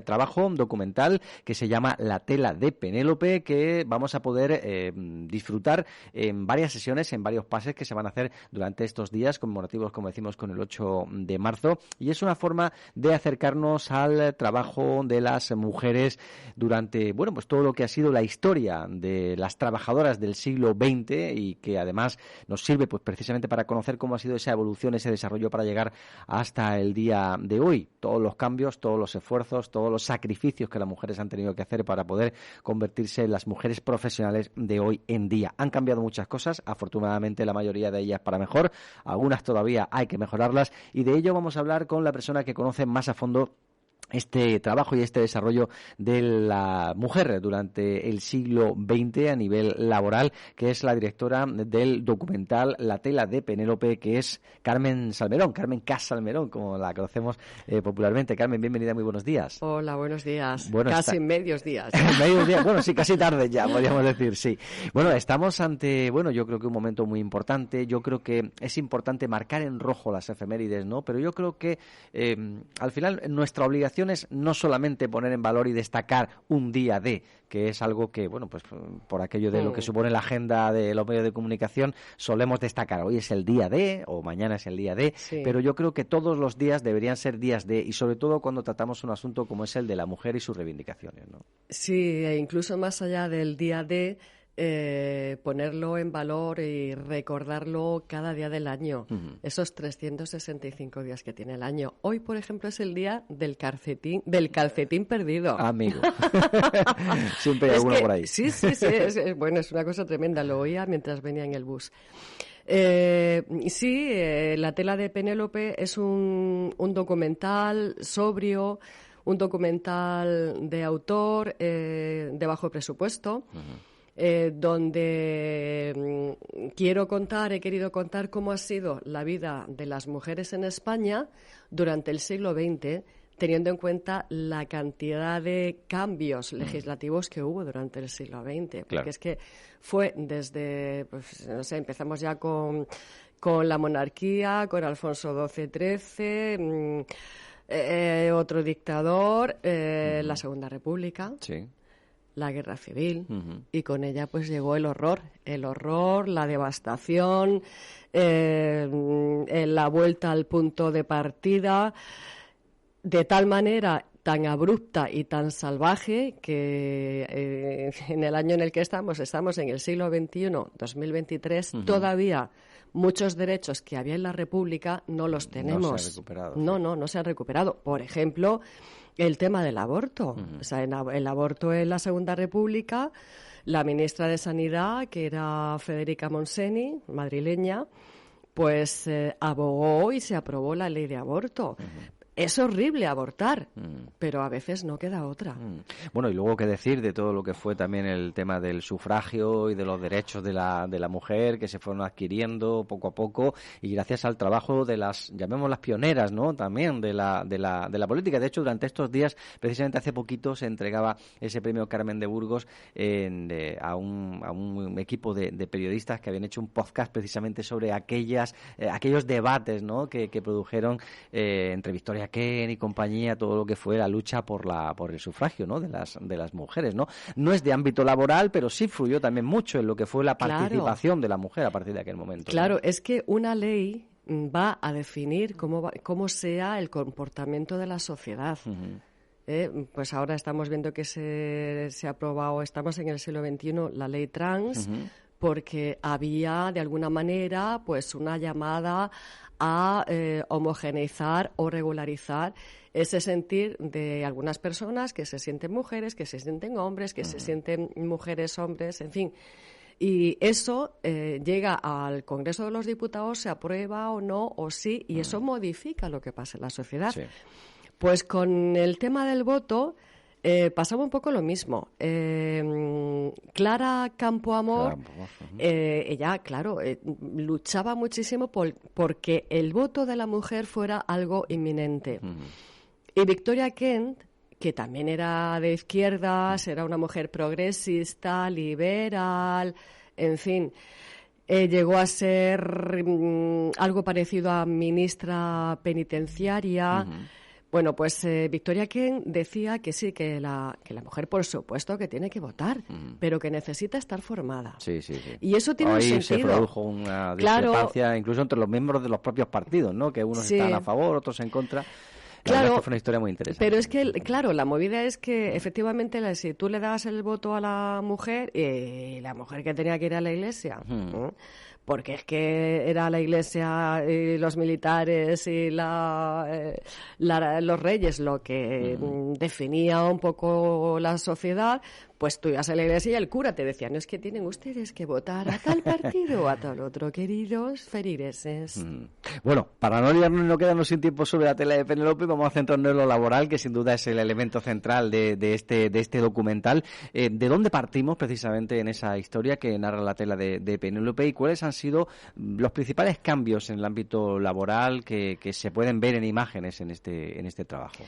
Trabajo documental que se llama La tela de Penélope, que vamos a poder disfrutar en varias sesiones, en varios pases que se van a hacer durante estos días conmemorativos, como decimos, con el 8 de marzo. Y es una forma de acercarnos al trabajo de las mujeres durante, bueno, pues todo lo que ha sido la historia de las trabajadoras del siglo XX, y que además nos sirve pues precisamente para conocer cómo ha sido esa evolución, ese desarrollo para llegar hasta el día de hoy. Todos los cambios, todos los esfuerzos, todos los sacrificios que las mujeres han tenido que hacer para poder convertirse en las mujeres profesionales de hoy en día. Han cambiado muchas cosas, afortunadamente la mayoría de ellas para mejor, algunas todavía hay que mejorarlas, y de ello vamos a hablar con la persona que conoce más a fondo este trabajo y este desarrollo de la mujer durante el siglo XX a nivel laboral, que es la directora del documental La tela de Penélope, que es Carmen Salmerón, Carmen Cas Salmerón, como la conocemos popularmente. Carmen, bienvenida, muy buenos días. Hola, buenos días. Bueno, casi medios días. Medios días, bueno, sí, casi tarde ya, podríamos decir, sí. Bueno, estamos ante, bueno, yo creo que un momento muy importante. Yo creo que es importante marcar en rojo las efemérides, ¿no? Pero yo creo que al final nuestra obligación es no solamente poner en valor y destacar un día de, que es algo que, bueno, pues por aquello de lo que supone la agenda de los medios de comunicación, solemos destacar. Hoy es el día de, o mañana es el día de, sí. Pero yo creo que todos los días deberían ser días de, y sobre todo cuando tratamos un asunto como es el de la mujer y sus reivindicaciones, ¿no? Sí, e incluso más allá del día de, ponerlo en valor y recordarlo cada día del año, esos 365 días que tiene el año. Hoy, por ejemplo, es el día del calcetín perdido. Amigo. Siempre hay alguno por ahí. Sí, bueno, es una cosa tremenda, lo oía mientras venía en el bus. La tela de Penélope es un documental sobrio, un documental de autor, de bajo presupuesto, donde he querido contar cómo ha sido la vida de las mujeres en España durante el siglo XX, teniendo en cuenta la cantidad de cambios legislativos que hubo durante el siglo XX. Porque claro, es que fue desde, pues, no sé, empezamos ya con la monarquía, con Alfonso XII, otro dictador, la Segunda República. Sí. La guerra civil, y con ella pues llegó el horror, la devastación, la vuelta al punto de partida, de tal manera tan abrupta y tan salvaje que en el año en el que estamos en el siglo XXI, 2023, todavía muchos derechos que había en la República no los tenemos. No se han recuperado. No se han recuperado. Por ejemplo, el tema del aborto. O sea, el aborto en la Segunda República, la ministra de Sanidad, que era Federica Montseny, madrileña, pues abogó y se aprobó la ley de aborto. Es horrible abortar, pero a veces no queda otra. Bueno, y luego qué decir de todo lo que fue también el tema del sufragio y de los derechos de la mujer, que se fueron adquiriendo poco a poco, y gracias al trabajo de las, llamémoslas pioneras, ¿no?, también de la política. De hecho, durante estos días, precisamente hace poquito, se entregaba ese premio Carmen de Burgos a un equipo de periodistas que habían hecho un podcast precisamente sobre aquellos debates, ¿no?, que produjeron entre Victoria Kent y compañía, todo lo que fue la lucha por el sufragio, ¿no?, de las mujeres, ¿no? No es de ámbito laboral, pero sí influyó también mucho en lo que fue la participación de la mujer a partir de aquel momento. Claro, ¿no? Es que una ley va a definir cómo sea el comportamiento de la sociedad. Pues ahora estamos viendo que se ha aprobado, estamos en el siglo XXI, la ley trans, porque había de alguna manera pues una llamada a homogeneizar o regularizar ese sentir de algunas personas que se sienten mujeres, que se sienten hombres, que se sienten mujeres, hombres, en fin. Y eso llega al Congreso de los Diputados, se aprueba o no, o sí, y eso modifica lo que pasa en la sociedad. Sí. Pues con el tema del voto pasaba un poco lo mismo. Clara Campoamor, ella, claro, luchaba muchísimo porque el voto de la mujer fuera algo inminente. Y Victoria Kent, que también era de izquierdas, era una mujer progresista, liberal, en fin, llegó a ser algo parecido a ministra penitenciaria, Bueno, pues Victoria Kent decía que sí, que la mujer, por supuesto, que tiene que votar, pero que necesita estar formada. Sí. Y eso tiene un sentido. Ahí se produjo una discrepancia incluso entre los miembros de los propios partidos, ¿no? Que unos estaban a favor, otros en contra. Claro, fue una historia muy interesante. Pero es que, claro, la movida es que efectivamente si tú le das el voto a la mujer, la mujer que tenía que ir a la iglesia, porque es que era la iglesia y los militares y los reyes lo que definía un poco la sociedad, pues tú ibas a la iglesia y el cura te decía, no, es que tienen ustedes que votar a tal partido o a tal otro, queridos feligreses. Bueno, para no liarnos y no quedarnos sin tiempo sobre la tela de Penélope, vamos a centrarnos en lo laboral, que sin duda es el elemento central de este documental. ¿De dónde partimos precisamente en esa historia que narra la tela de Penélope y cuáles han sido los principales cambios en el ámbito laboral que se pueden ver en imágenes en este trabajo?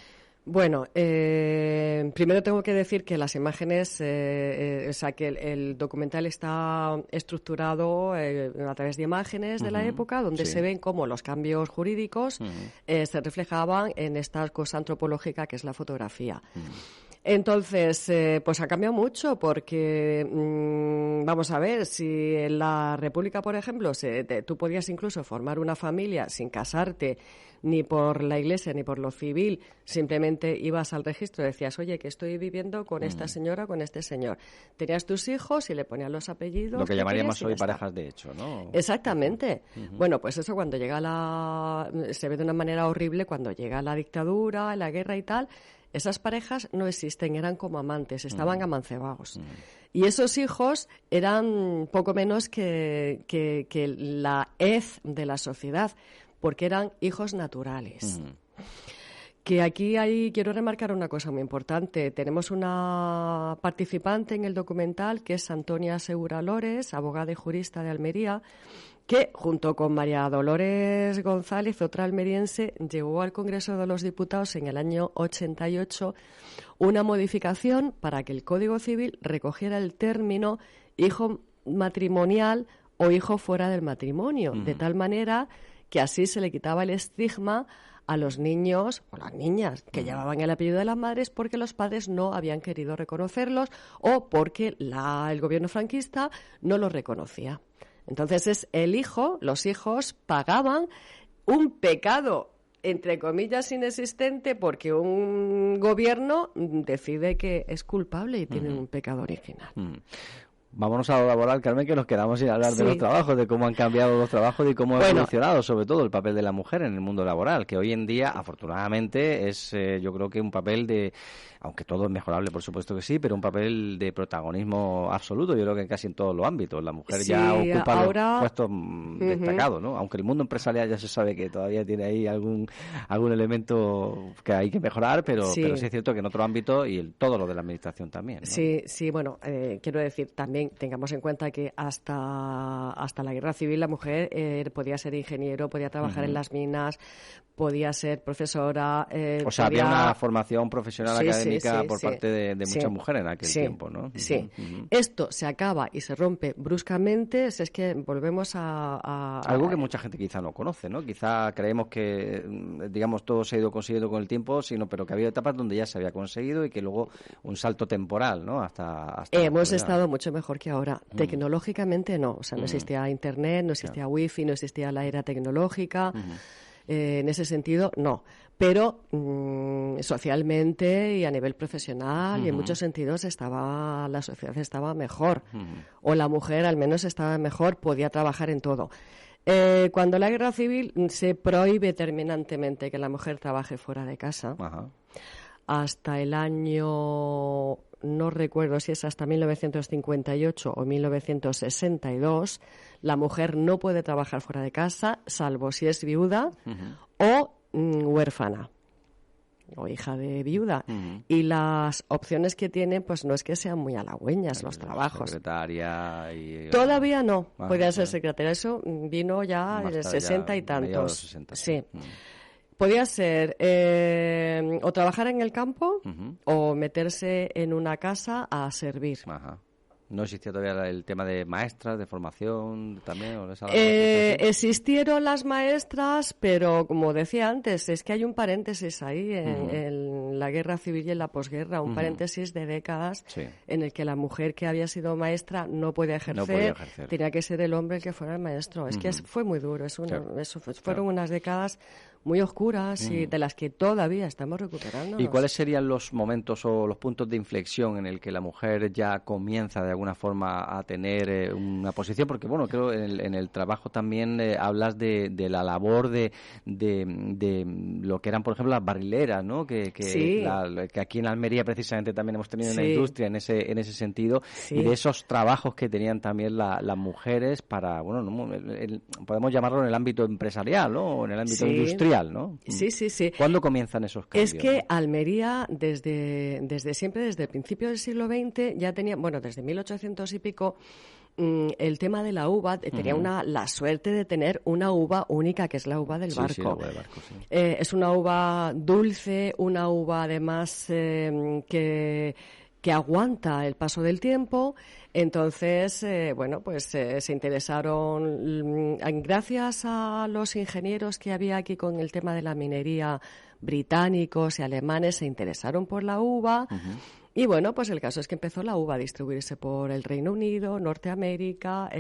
Bueno, primero tengo que decir que las imágenes, o sea, que el documental está estructurado a través de imágenes de la época, donde se ven cómo los cambios jurídicos se reflejaban en esta cosa antropológica que es la fotografía. Entonces, pues ha cambiado mucho porque, vamos a ver, si en la República, por ejemplo, tú podías incluso formar una familia sin casarte ni por la iglesia ni por lo civil, simplemente ibas al registro y decías, oye, que estoy viviendo con esta señora o con este señor. Tenías tus hijos y le ponías los apellidos. Lo que llamaríamos hoy parejas de hecho, ¿no? Exactamente. Bueno, pues eso cuando llega se ve de una manera horrible cuando llega la dictadura, la guerra y tal. Esas parejas no existen, eran como amantes, estaban amancebados. Y esos hijos eran poco menos que la hez de la sociedad, porque eran hijos naturales. Que aquí quiero remarcar una cosa muy importante. Tenemos una participante en el documental que es Antonia Segura Lores, abogada y jurista de Almería, que junto con María Dolores González, otra almeriense, llevó al Congreso de los Diputados en el año 88 una modificación para que el Código Civil recogiera el término hijo matrimonial o hijo fuera del matrimonio, de tal manera que así se le quitaba el estigma a los niños o las niñas que llevaban el apellido de las madres porque los padres no habían querido reconocerlos o porque el gobierno franquista no los reconocía. Entonces los hijos pagaban un pecado, entre comillas, inexistente porque un gobierno decide que es culpable y tiene un pecado original. Vámonos a lo laboral, Carmen, que nos quedamos sin hablar de los trabajos, de cómo han cambiado los trabajos y cómo ha evolucionado, sobre todo, el papel de la mujer en el mundo laboral, que hoy en día, afortunadamente, es yo creo que un papel de, aunque todo es mejorable, por supuesto que sí, pero un papel de protagonismo absoluto, yo creo que casi en todos los ámbitos. La mujer ya ocupa los puestos destacados, ¿no? Aunque el mundo empresarial ya se sabe que todavía tiene ahí algún elemento que hay que mejorar, pero sí es cierto que en otro ámbito y todo lo de la administración también, ¿no? Sí, bueno, quiero decir, también tengamos en cuenta que hasta la guerra civil la mujer podía ser ingeniero, podía trabajar en las minas, podía ser profesora. O sea, había una formación profesional académica por parte de muchas mujeres en aquel tiempo, ¿no? Sí. Esto se acaba y se rompe bruscamente, es que volvemos a... Algo que mucha gente quizá no conoce, ¿no? Quizá creemos que, digamos, todo se ha ido consiguiendo con el tiempo, pero que había etapas donde ya se había conseguido y que luego un salto temporal, ¿no? Hasta hemos estado mucho mejor que ahora. Tecnológicamente no, o sea, no existía Internet, no existía Wi-Fi, no existía la era tecnológica. En ese sentido, no. Pero socialmente y a nivel profesional y en muchos sentidos la sociedad estaba mejor. O la mujer al menos estaba mejor, podía trabajar en todo. Cuando la guerra civil se prohíbe terminantemente que la mujer trabaje fuera de casa, hasta el año... no recuerdo si es hasta 1958 o 1962, la mujer no puede trabajar fuera de casa, salvo si es viuda o huérfana o hija de viuda. Y las opciones que tiene, pues no es que sean muy halagüeñas los trabajos. Secretaria y... Todavía no, podría ser secretaria. Eso vino ya en el 60 y tantos. 60, sí. Podía ser o trabajar en el campo o meterse en una casa a servir. ¿No existía todavía el tema de maestras, de formación también? ¿O existieron las maestras, pero como decía antes, es que hay un paréntesis ahí en la guerra civil y en la posguerra, un paréntesis de décadas en el que la mujer que había sido maestra no podía ejercer, tenía que ser el hombre el que fuera el maestro. Es que fue muy duro, fueron unas décadas muy oscuras y de las que todavía estamos recuperando. ¿Y cuáles serían los momentos o los puntos de inflexión en el que la mujer ya comienza de alguna forma a tener una posición? Porque, bueno, creo en el trabajo también hablas de la labor de lo que eran, por ejemplo, las barrileras, ¿no? Que aquí en Almería precisamente también hemos tenido una industria en ese sentido, y de esos trabajos que tenían también las mujeres para, bueno, podemos llamarlo en el ámbito empresarial, ¿no? O en el ámbito industrial, ¿no? Sí. ¿Cuándo comienzan esos cambios? Es que Almería, desde siempre, desde el principio del siglo XX, ya tenía, bueno, desde 1800 y pico, el tema de la uva, tenía la suerte de tener una uva única, que es la uva del barco. La uva del barco, sí. Es una uva dulce, una uva además que aguanta el paso del tiempo. Entonces, se interesaron, gracias a los ingenieros que había aquí con el tema de la minería, británicos y alemanes, se interesaron por la uva. Y bueno, pues el caso es que empezó la uva a distribuirse por el Reino Unido, Norteamérica,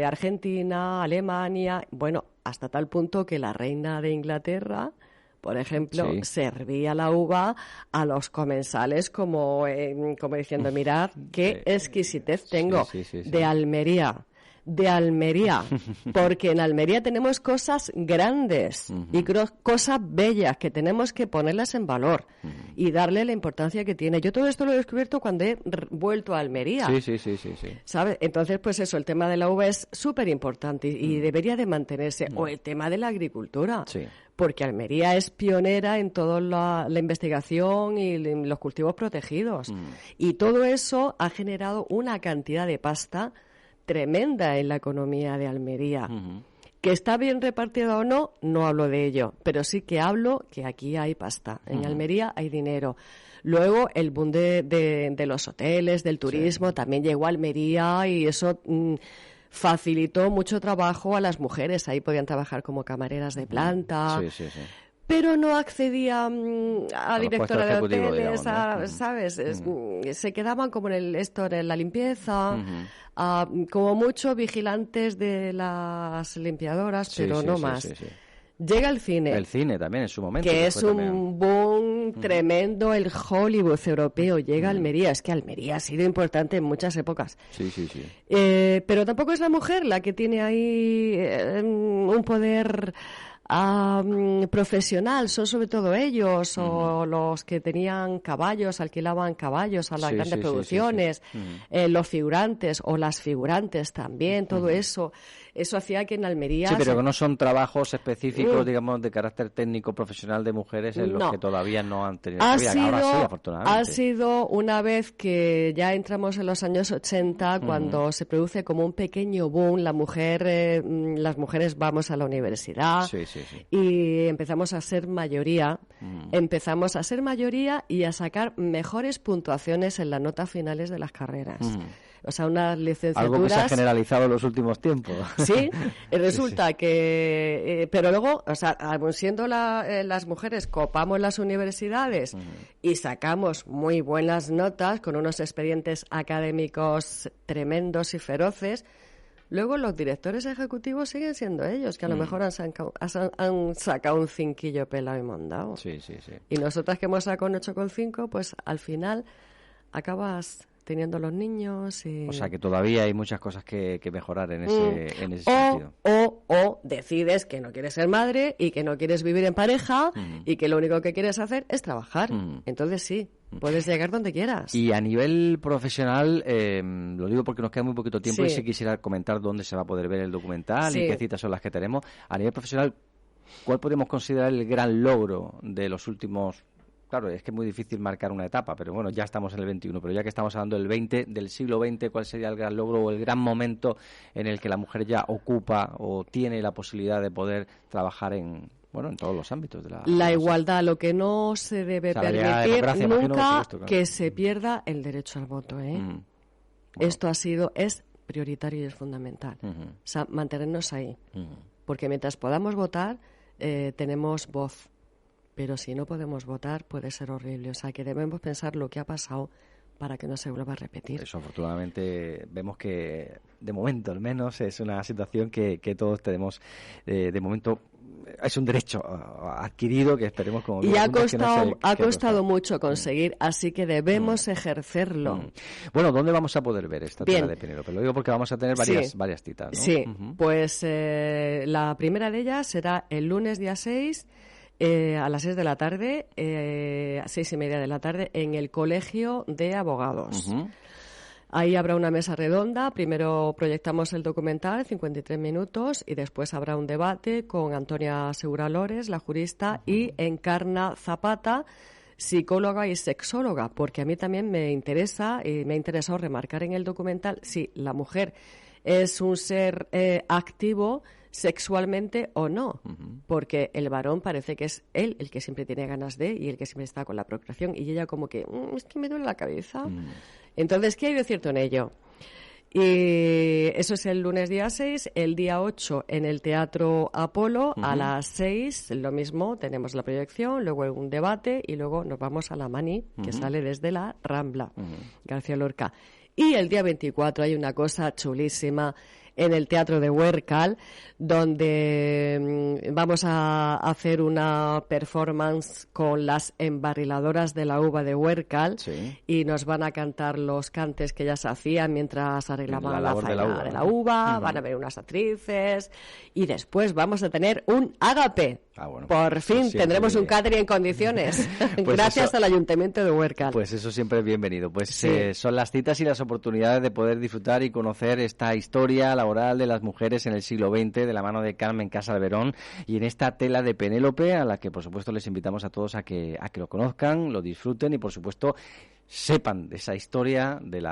Argentina, Alemania, bueno, hasta tal punto que la reina de Inglaterra, por ejemplo, servía la uva a los comensales como diciendo, mirad qué exquisitez tengo de Almería. De Almería, porque en Almería tenemos cosas grandes y cosas bellas que tenemos que ponerlas en valor y darle la importancia que tiene. Yo todo esto lo he descubierto cuando he vuelto a Almería. Sí. ¿Sabes? Entonces, pues eso, el tema de la uva es súper importante y debería de mantenerse. O el tema de la agricultura. Sí. Porque Almería es pionera en toda la investigación y los cultivos protegidos. Y todo eso ha generado una cantidad de pasta tremenda en la economía de Almería. Que está bien repartida o no, no hablo de ello, pero sí que hablo que aquí hay pasta. En Almería hay dinero. Luego el boom de los hoteles, del turismo, también llegó a Almería y eso facilitó mucho trabajo a las mujeres. Ahí podían trabajar como camareras de planta. Pero no accedían a directora de hoteles, digamos, ¿no? ¿Sabes? Se quedaban como en la limpieza, como mucho vigilantes de las limpiadoras, pero no más. Llega el cine. El cine también en su momento. Que es un boom tremendo, el Hollywood europeo llega a Almería. Es que Almería ha sido importante en muchas épocas. Sí. Pero tampoco es la mujer la que tiene ahí un poder profesional, son sobre todo ellos o los que tenían caballos, alquilaban caballos a las grandes producciones, los figurantes o las figurantes también, todo eso hacía que en Almería... Sí, pero que no son trabajos específicos, digamos, de carácter técnico profesional de mujeres en los que todavía no han tenido... Ahora sí, afortunadamente. Ha sido una vez que ya entramos en los años 80, cuando se produce como un pequeño boom, las mujeres vamos a la universidad y empezamos a ser mayoría. Empezamos a ser mayoría y a sacar mejores puntuaciones en las notas finales de las carreras. O sea, unas licenciaturas... Algo que se ha generalizado en los últimos tiempos. Sí, resulta que... pero luego, o sea, aun siendo las mujeres, copamos las universidades y sacamos muy buenas notas con unos expedientes académicos tremendos y feroces, luego los directores ejecutivos siguen siendo ellos, que a lo mejor han sacado un cinquillo pelado y mondado. Sí. Y nosotras que hemos sacado un 8,5, pues al final acabas teniendo los niños y... O sea, que todavía hay muchas cosas que mejorar en ese sentido. O decides que no quieres ser madre y que no quieres vivir en pareja y que lo único que quieres hacer es trabajar. Entonces sí, puedes llegar donde quieras. Y a nivel profesional, lo digo porque nos queda muy poquito tiempo y si quisiera comentar dónde se va a poder ver el documental y qué citas son las que tenemos. A nivel profesional, ¿cuál podemos considerar el gran logro de los últimos... Claro, es que es muy difícil marcar una etapa, pero bueno, ya estamos en el 21, pero ya que estamos hablando del siglo XX, ¿cuál sería el gran logro o el gran momento en el que la mujer ya ocupa o tiene la posibilidad de poder trabajar en todos los ámbitos de la igualdad? Lo que no se debe permitir nunca que se pierda el derecho al voto, Esto es prioritario y es fundamental. O sea, mantenernos ahí. Porque mientras podamos votar, tenemos voz. Pero si no podemos votar, puede ser horrible. O sea, que debemos pensar lo que ha pasado para que no se vuelva a repetir. Eso, afortunadamente, vemos que, de momento al menos, es una situación que todos tenemos, de momento, es un derecho adquirido que esperemos como... Y ha costado mucho conseguir, así que debemos ejercerlo. Bueno, ¿dónde vamos a poder ver esta tela de Penélope? Lo digo porque vamos a tener varias citas, ¿no? Sí, pues la primera de ellas será el lunes día 6... a las 6 de la tarde, 6:30 de la tarde, en el Colegio de Abogados. Ahí habrá una mesa redonda. Primero proyectamos el documental, 53 minutos, y después habrá un debate con Antonia Segura Lores, la jurista, y Encarna Zapata, psicóloga y sexóloga, porque a mí también me interesa y me ha interesado remarcar en el documental si la mujer es un ser activo sexualmente o no, porque el varón parece que es él el que siempre tiene ganas de y el que siempre está con la procreación, y ella como que, es que me duele la cabeza. Entonces, ¿qué hay de cierto en ello? Y eso es el lunes día 6, el día 8 en el Teatro Apolo, a las 6, lo mismo, tenemos la proyección, luego un debate y luego nos vamos a la Mani, que sale desde la Rambla, García Lorca. Y el día 24 hay una cosa chulísima en el Teatro de Huércal, donde vamos a hacer una performance con las embarriladoras de la uva de Huércal, y nos van a cantar los cantes que ellas hacían mientras arreglaban la faena de la uva, van a ver unas actrices, y después vamos a tener un ágape. Bueno, por fin tendremos un catering en condiciones, pues gracias al Ayuntamiento de Huércal. Pues eso siempre es bienvenido. Pues son las citas y las oportunidades de poder disfrutar y conocer esta historia laboral de las mujeres en el siglo XX, de la mano de Carmen Casalverón, y en esta tela de Penélope, a la que por supuesto les invitamos a todos a que lo conozcan, lo disfruten y por supuesto sepan de esa historia de la